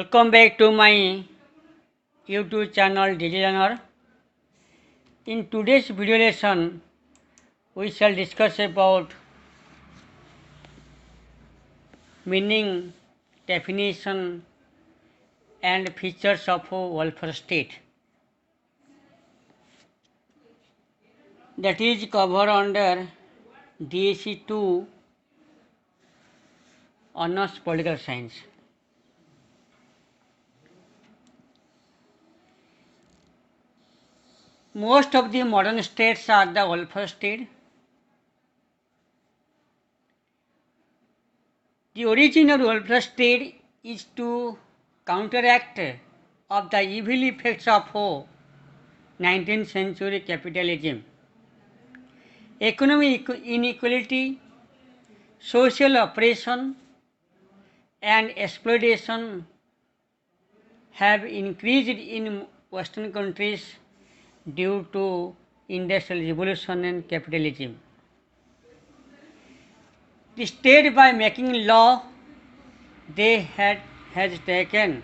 Welcome back to my YouTube channel DigiLearner. In today's video lesson, we shall discuss about meaning, definition and features of a welfare state. That is covered under DSC 2 Honors Political Science. Most of the modern states are the welfare state. The origin of the welfare state is to counteract of the evil effects of 19th century capitalism. Economic inequality, social oppression and exploitation have increased in Western countries due to industrial revolution and capitalism. The state, by making law, has taken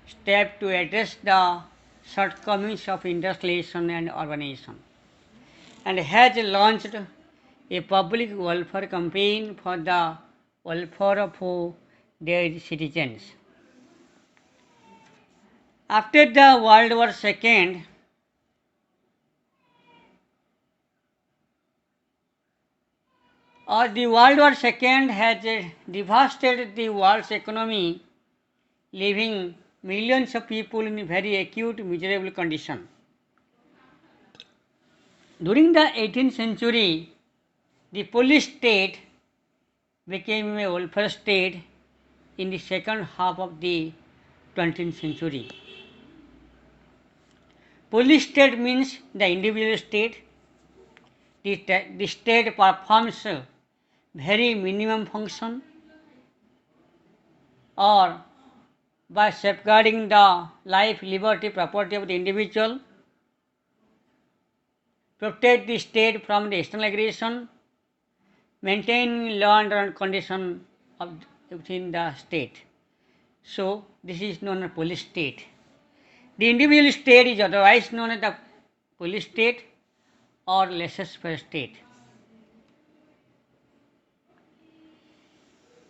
steps to address the shortcomings of industrialization and urbanization, and has launched a public welfare campaign for the welfare of their citizens. After the World War II, the World War II has devastated the world's economy, leaving millions of people in very acute, miserable condition. During the 18th century, the police state became a welfare state in the second half of the 20th century. Police state means the individual state. The state performs very minimum function, or by safeguarding the life, liberty, property of the individual, protect the state from the external aggression, maintain law and order condition within the state. So this is known as police state. The individual state is otherwise known as the police state or laissez-faire state.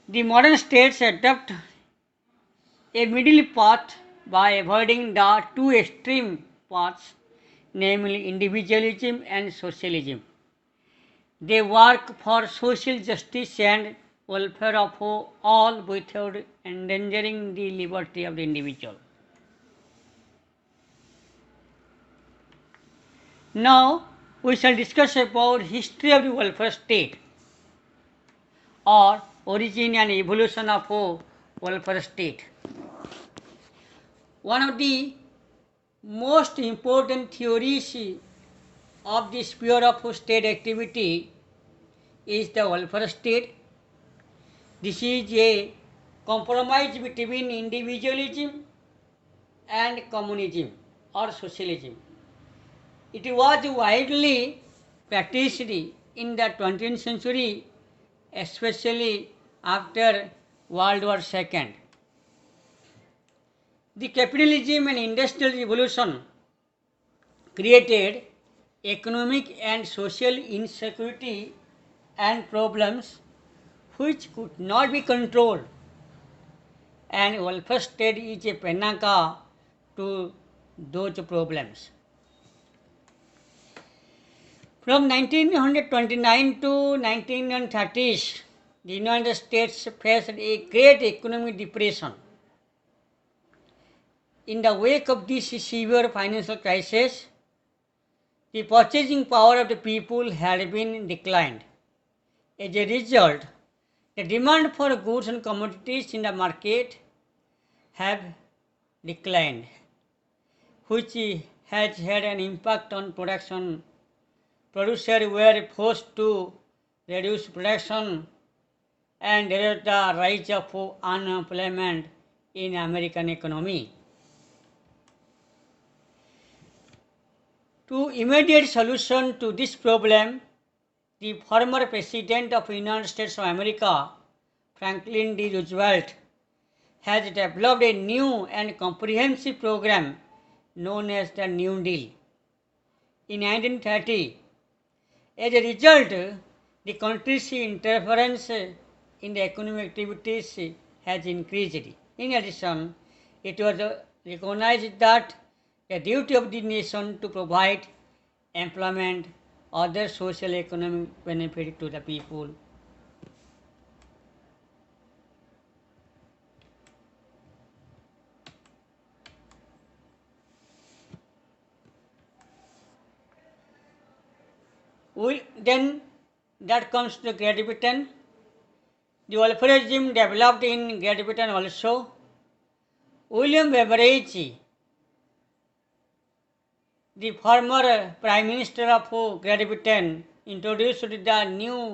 The modern states adopt a middle path by avoiding the two extreme paths, namely individualism and socialism. They work for social justice and welfare of all without endangering the liberty of the individual. Now we shall discuss about history of the welfare state, or origin and evolution of welfare state. One of the most important theories of the sphere of state activity is the welfare state. This is a compromise between individualism and communism or socialism. It was widely practiced in the 20th century, especially after World War II. The capitalism and industrial revolution created economic and social insecurity and problems which could not be controlled, and welfare state is a panacea to those problems. From 1929 to 1930s, the United States faced a great economic depression. In the wake of this severe financial crisis, the purchasing power of the people had been declined. As a result, the demand for goods and commodities in the market have declined, which has had an impact on production. Producers were forced to reduce production, and there is the rise of unemployment in American economy. To immediate solution to this problem, the former President of the United States of America, Franklin D. Roosevelt, has developed a new and comprehensive program known as the New Deal. In 1930, as a result, the country's interference in the economic activities has increased. In addition, it was recognized that the duty of the nation to provide employment, other social economic benefit to the people. Then that comes to Great Britain. The welfare regime developed in Great Britain also. William Beveridge, the former Prime Minister of Great Britain, introduced the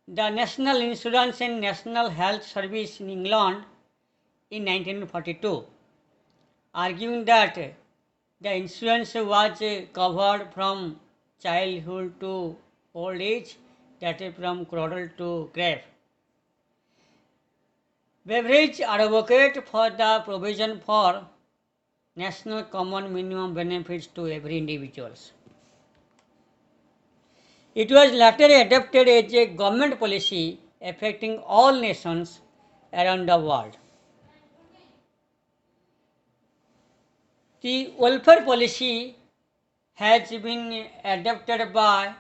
National Insurance and National Health Service in England in 1942, arguing that the insurance was covered from childhood to old age, that is from cradle to grave. Beveridge advocated for the provision for national common minimum benefits to every individual. It was later adopted as a government policy affecting all nations around the world. The welfare policy has been adopted by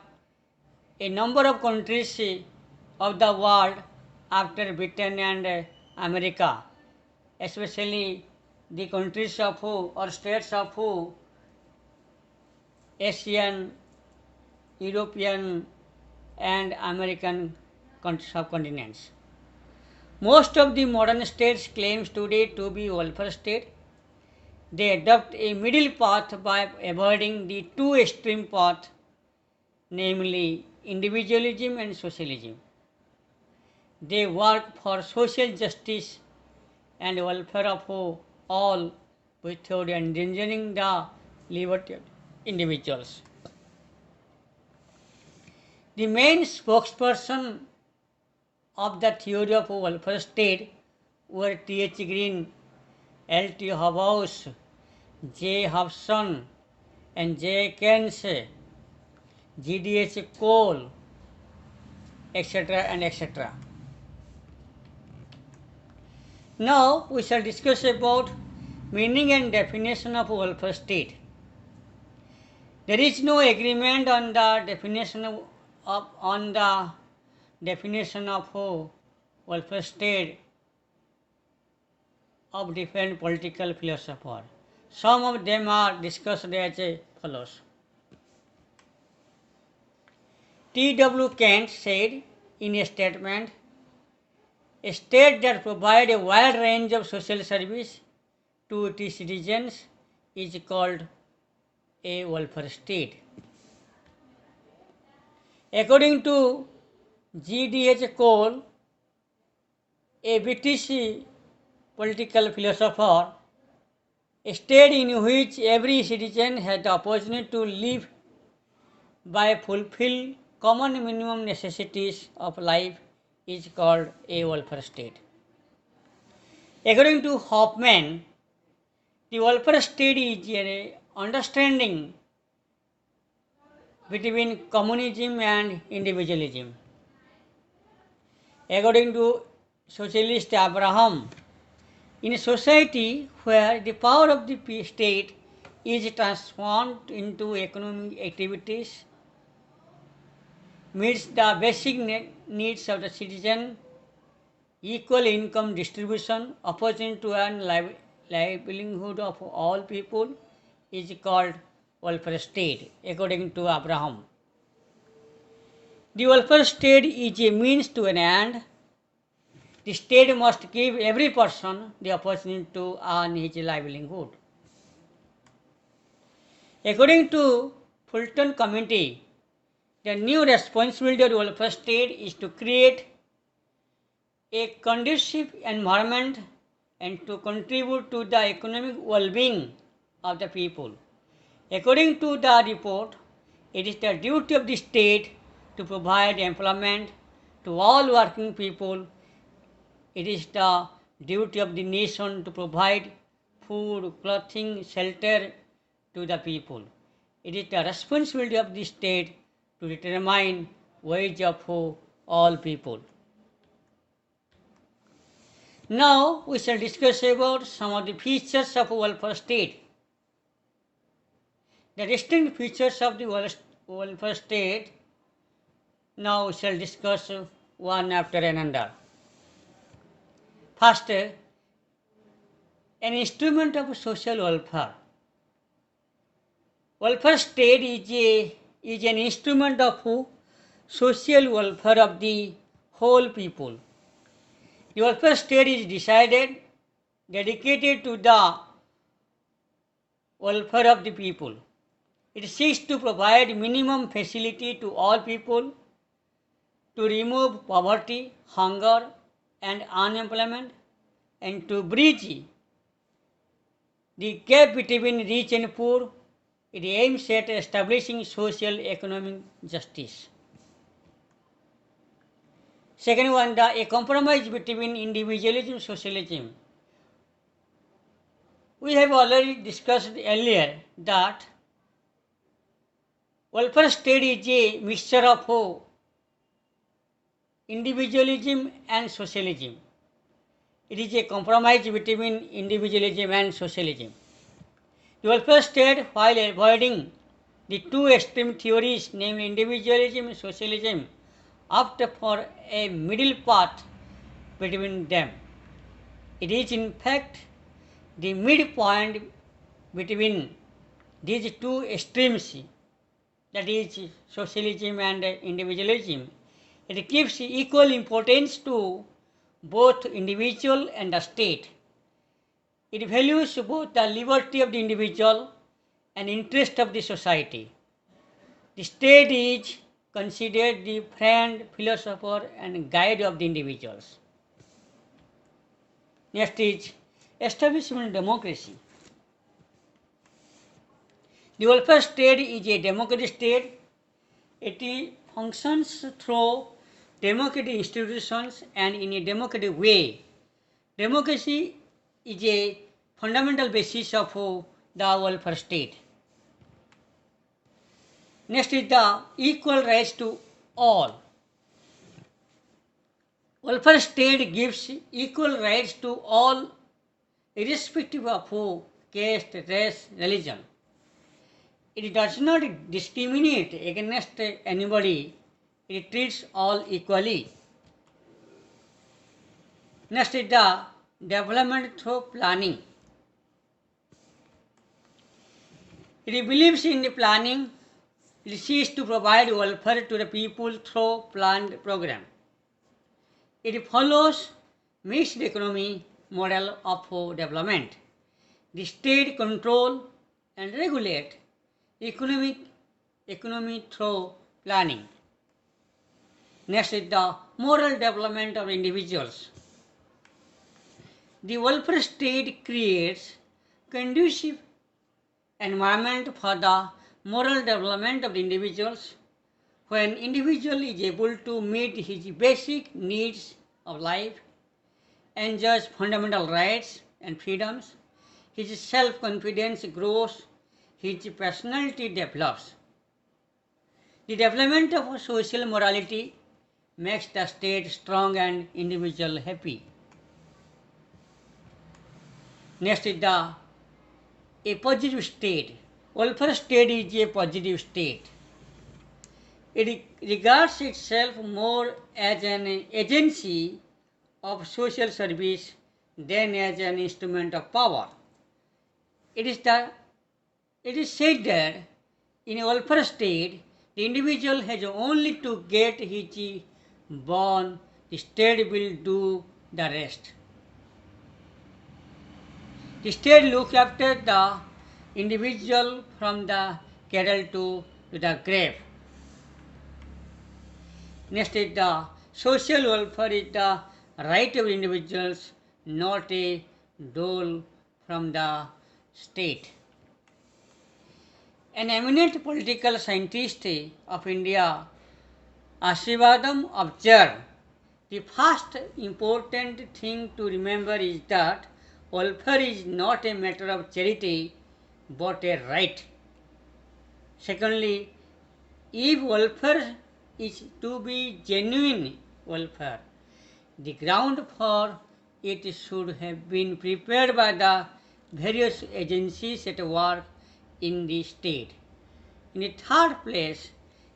a number of countries of the world after Britain and America, especially the countries of or states of Asian, European and American subcontinents. Most of the modern states claims today to be welfare state. They adopt a middle path by avoiding the two extreme path, namely individualism and socialism. They work for social justice and welfare of all without endangering the liberty of individuals. The main spokesperson of the theory of welfare state were T.H. Green, L.T. Hobhouse, J. Hobson, and J. Keynes, G.D.H. Cole, etc. and etc. Now we shall discuss about meaning and definition of welfare state. There is no agreement on the definition of welfare state of different political philosophers. Some of them are discussed as follows. T.W. Kent said in a statement, a state that provides a wide range of social service to its citizens is called a welfare state. According to G.D.H. Cole, a British political philosopher, a state in which every citizen has the opportunity to live by fulfill common minimum necessities of life is called a welfare state. According to Hoffman, the welfare state is an understanding between communism and individualism. According to socialist Abraham, in a society where the power of the state is transformed into economic activities, meets the basic needs of the citizen, equal income distribution, opportunity to earn livelihood of all people is called welfare state, according to Abraham. The welfare state is a means to an end. The state must give every person the opportunity to earn his livelihood. According to Fulton Committee, the new responsibility of the welfare state is to create a conducive environment and to contribute to the economic well-being of the people. According to the report, it is the duty of the state to provide employment to all working people It is the duty of the nation to provide food, clothing, shelter to the people. It is the responsibility of the state to determine wage for all people. Now we shall discuss about some of the features of a welfare state. The distinct features of the welfare state, now we shall discuss one after another. First, an instrument of social welfare. Welfare state is an instrument of social welfare of the whole people. The welfare state is dedicated to the welfare of the people. It seeks to provide minimum facility to all people, to remove poverty, hunger, and unemployment, and to bridge the gap between rich and poor. It aims at establishing social economic justice. Second one, a compromise between individualism and socialism. We have already discussed earlier that welfare state is a mixture of individualism and socialism. It is a compromise between individualism and socialism. The welfare state, while avoiding the two extreme theories, namely individualism and socialism, opt for a middle path between them. It is in fact the midpoint between these two extremes, that is socialism and individualism. It gives equal importance to both individual and the state. It values both the liberty of the individual and interest of the society. The state is considered the friend, philosopher, and guide of the individuals. Next is establishment democracy. The welfare state is a democratic state. It functions through democratic institutions and in a democratic way. Democracy is a fundamental basis of the welfare state. Next is the equal rights to all. Welfare state gives equal rights to all irrespective of caste, race, religion. It does not discriminate against anybody. It treats all equally. Next is the development through planning. It believes in the planning. It seeks to provide welfare to the people through planned program. It follows mixed economy model of development. The state control and regulate economy through planning. Next is the moral development of individuals. The welfare state creates conducive environment for the moral development of the individuals. When individual is able to meet his basic needs of life, enjoys fundamental rights and freedoms, his self-confidence grows, his personality develops. The development of social morality makes the state strong and individual happy. Next is a positive state. Welfare state is a positive state. It regards itself more as an agency of social service than as an instrument of power. It is said that in a welfare state, the individual has only to get his born, the state will do the rest. The state looks after the individual from the cradle to the grave. Next is the social welfare is the right of individuals, not a dole from the state. An eminent political scientist of India, Asivadam, observed The first important thing to remember is that welfare is not a matter of charity but a right. Secondly, if welfare is to be genuine welfare, the ground for it should have been prepared by the various agencies at work in the state. In the third place,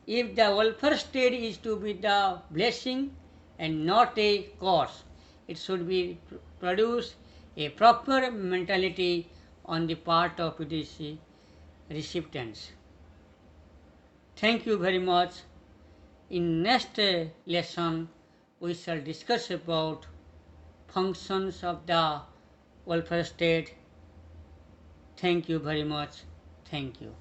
if the welfare state is to be the blessing and not a curse, it should be produce a proper mentality on the part of its recipients. Thank you very much. In next lesson, we shall discuss about functions of the welfare state. Thank you very much. Thank you.